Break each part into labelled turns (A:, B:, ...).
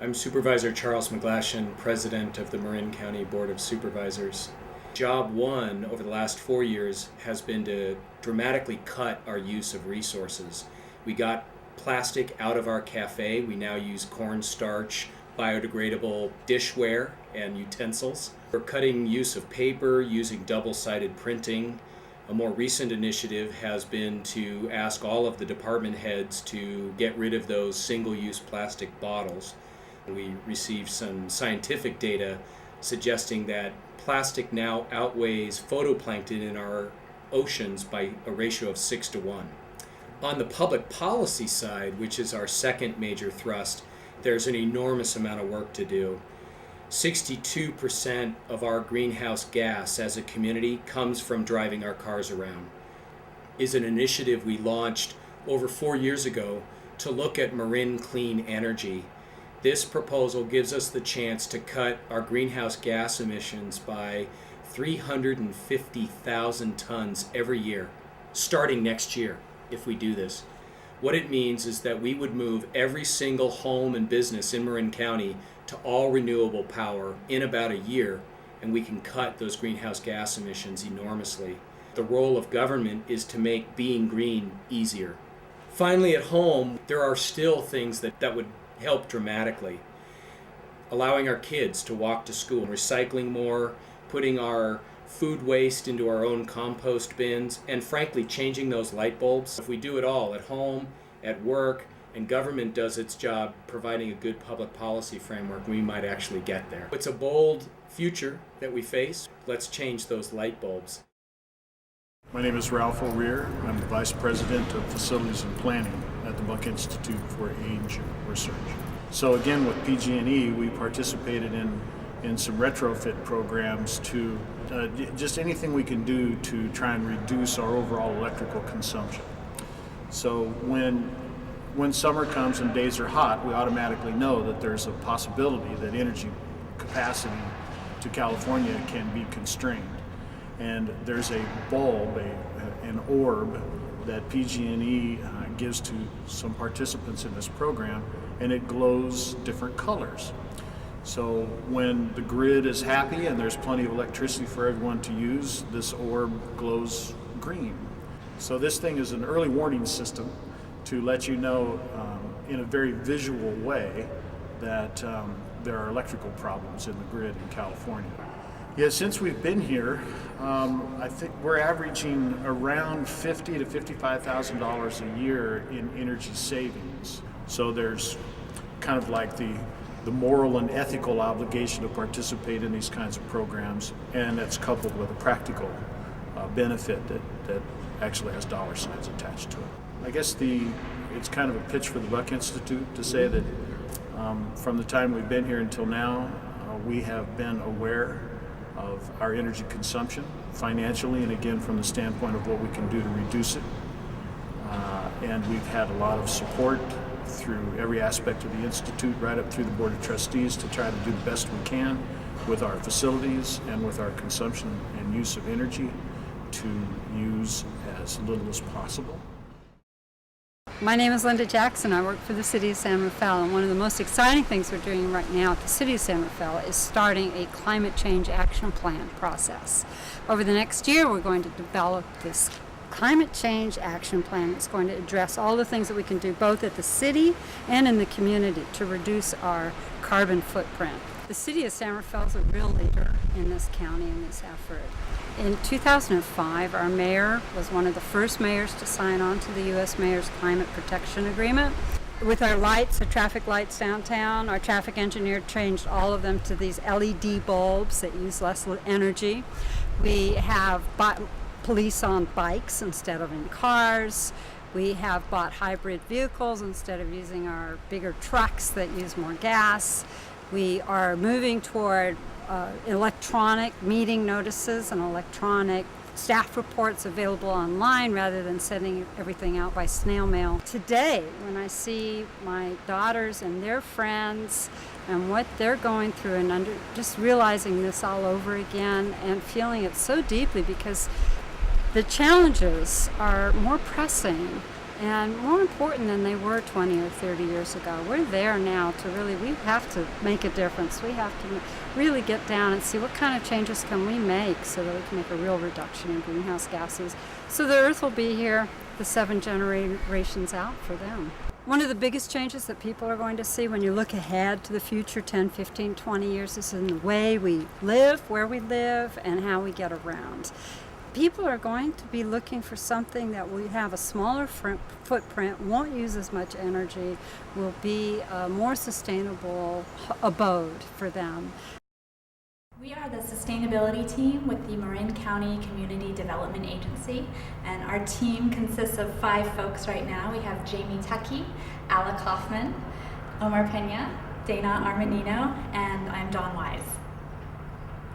A: I'm Supervisor Charles McGlashan, President of the Marin County Board of Supervisors. Job one over the last 4 years has been to dramatically cut our use of resources. We got plastic out of our cafe. We now use cornstarch, biodegradable dishware and utensils. We're cutting use of paper, using double-sided printing. A more recent initiative has been to ask all of the department heads to get rid of those single-use plastic bottles. We received some scientific data suggesting that plastic now outweighs phytoplankton in our oceans by a ratio of 6 to 1. On the public policy side, which is our second major thrust, there's an enormous amount of work to do. 62% of our greenhouse gas as a community comes from driving our cars around. Is an initiative we launched over 4 years ago to look at Marin clean energy. This proposal gives us the chance to cut our greenhouse gas emissions by 350,000 tons every year, starting next year if we do this. What it means is that we would move every single home and business in Marin County to all renewable power in about a year, and we can cut those greenhouse gas emissions enormously. The role of government is to make being green easier. Finally, at home, there are still things that would help dramatically. Allowing our kids to walk to school, recycling more, putting our food waste into our own compost bins, and frankly, changing those light bulbs. If we do it all at home, at work, and government does its job providing a good public policy framework, we might actually get there. It's a bold future that we face. Let's change those light bulbs.
B: My name is Ralph O'Rear. I'm the Vice President of Facilities and Planning at the Buck Institute for Age Research. So again, with PG&E, we participated in some retrofit programs to just anything we can do to try and reduce our overall electrical consumption. So when summer comes and days are hot, we automatically know that there's a possibility that energy capacity to California can be constrained. And there's a bulb, an orb that PG&E gives to some participants in this program, and it glows different colors. So when the grid is happy and there's plenty of electricity for everyone to use, this orb glows green. So this thing is an early warning system to let you know in a very visual way that there are electrical problems in the grid in California. Yeah, since we've been here, I think we're averaging around $50,000 to $55,000 a year in energy savings. So there's kind of like the moral and ethical obligation to participate in these kinds of programs, and that's coupled with a practical benefit that actually has dollar signs attached to it. I guess it's kind of a pitch for the Buck Institute to say that from the time we've been here until now, we have been aware of our energy consumption financially, and again from the standpoint of what we can do to reduce it. And we've had a lot of support through every aspect of the Institute, right up through the Board of Trustees, to try to do the best we can with our facilities and with our consumption and use of energy to use as little as possible.
C: My name is Linda Jackson. I work for the City of San Rafael, and one of the most exciting things we're doing right now at the City of San Rafael is starting a climate change action plan process. Over the next year, we're going to develop this climate change action plan that's going to address all the things that we can do both at the city and in the community to reduce our carbon footprint. The City of San Rafael is a real leader in this county in this effort. In 2005, our mayor was one of the first mayors to sign on to the U.S. Mayor's Climate Protection Agreement. With our lights, the traffic lights downtown, our traffic engineer changed all of them to these LED bulbs that use less energy. We have police on bikes instead of in cars. We have bought hybrid vehicles instead of using our bigger trucks that use more gas. We are moving toward electronic meeting notices and electronic staff reports available online rather than sending everything out by snail mail. Today, when I see my daughters and their friends and what they're going through and just realizing this all over again and feeling it so deeply because the challenges are more pressing and more important than they were 20 or 30 years ago. We're there now to really, we have to make a difference. We have to really get down and see what kind of changes can we make so that we can make a real reduction in greenhouse gases. So the Earth will be here the 7 generations out for them. One of the biggest changes that people are going to see when you look ahead to the future 10, 15, 20 years is in the way we live, where we live, and how we get around. People are going to be looking for something that will have a smaller footprint, won't use as much energy, will be a more sustainable abode for them.
D: We are the sustainability team with the Marin County Community Development Agency, and our team consists of 5 folks right now. We have Jamie Tuckey, Ala Kaufman, Omar Pena, Dana Armanino, and I'm Dawn Wise.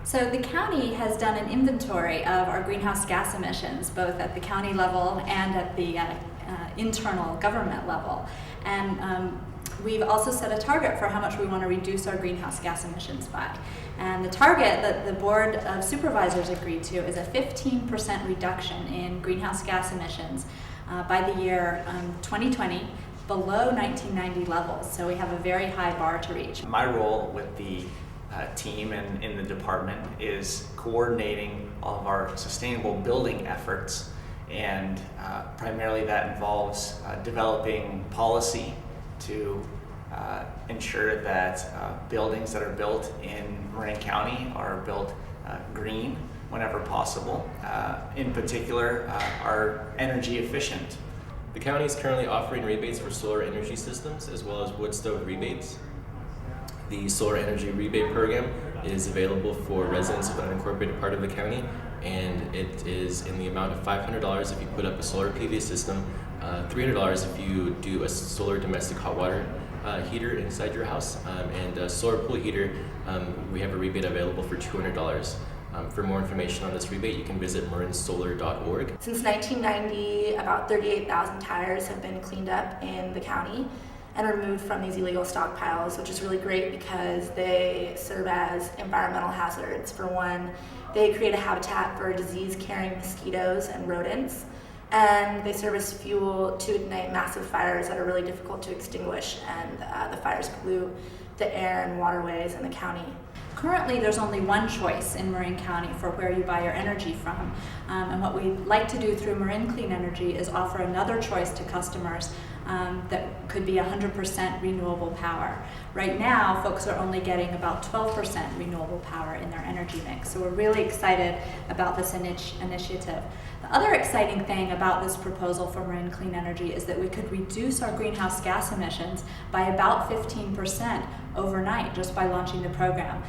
D: So the county has done an inventory of our greenhouse gas emissions, both at the county level and at the internal government level. And we've also set a target for how much we want to reduce our greenhouse gas emissions by. And the target that the Board of Supervisors agreed to is a 15% reduction in greenhouse gas emissions by the year 2020, below 1990 levels. So we have a very high bar to reach.
E: My role with the team and in the department is coordinating all of our sustainable building efforts, and primarily that involves developing policy to ensure that buildings that are built in Marin County are built green whenever possible. In particular, are energy efficient.
F: The county is currently offering rebates for solar energy systems as well as wood stove rebates. The solar energy rebate program is available for residents of the unincorporated part of the county, and it is in the amount of $500 if you put up a solar PV system, $300 if you do a solar domestic hot water heater inside your house, and a solar pool heater, we have a rebate available for $200. For more information on this rebate, you can visit marinsolar.org.
G: Since 1990, about 38,000 tires have been cleaned up in the county and removed from these illegal stockpiles, which is really great because they serve as environmental hazards. For one, they create a habitat for disease-carrying mosquitoes and rodents, and they serve as fuel to ignite massive fires that are really difficult to extinguish, and the fires pollute the air and waterways in the county.
D: Currently, there's only one choice in Marin County for where you buy your energy from. And what we'd like to do through Marin Clean Energy is offer another choice to customers that could be 100% renewable power. Right now, folks are only getting about 12% renewable power in their energy mix. So we're really excited about this initiative. The other exciting thing about this proposal for Marin Clean Energy is that we could reduce our greenhouse gas emissions by about 15% overnight just by launching the program.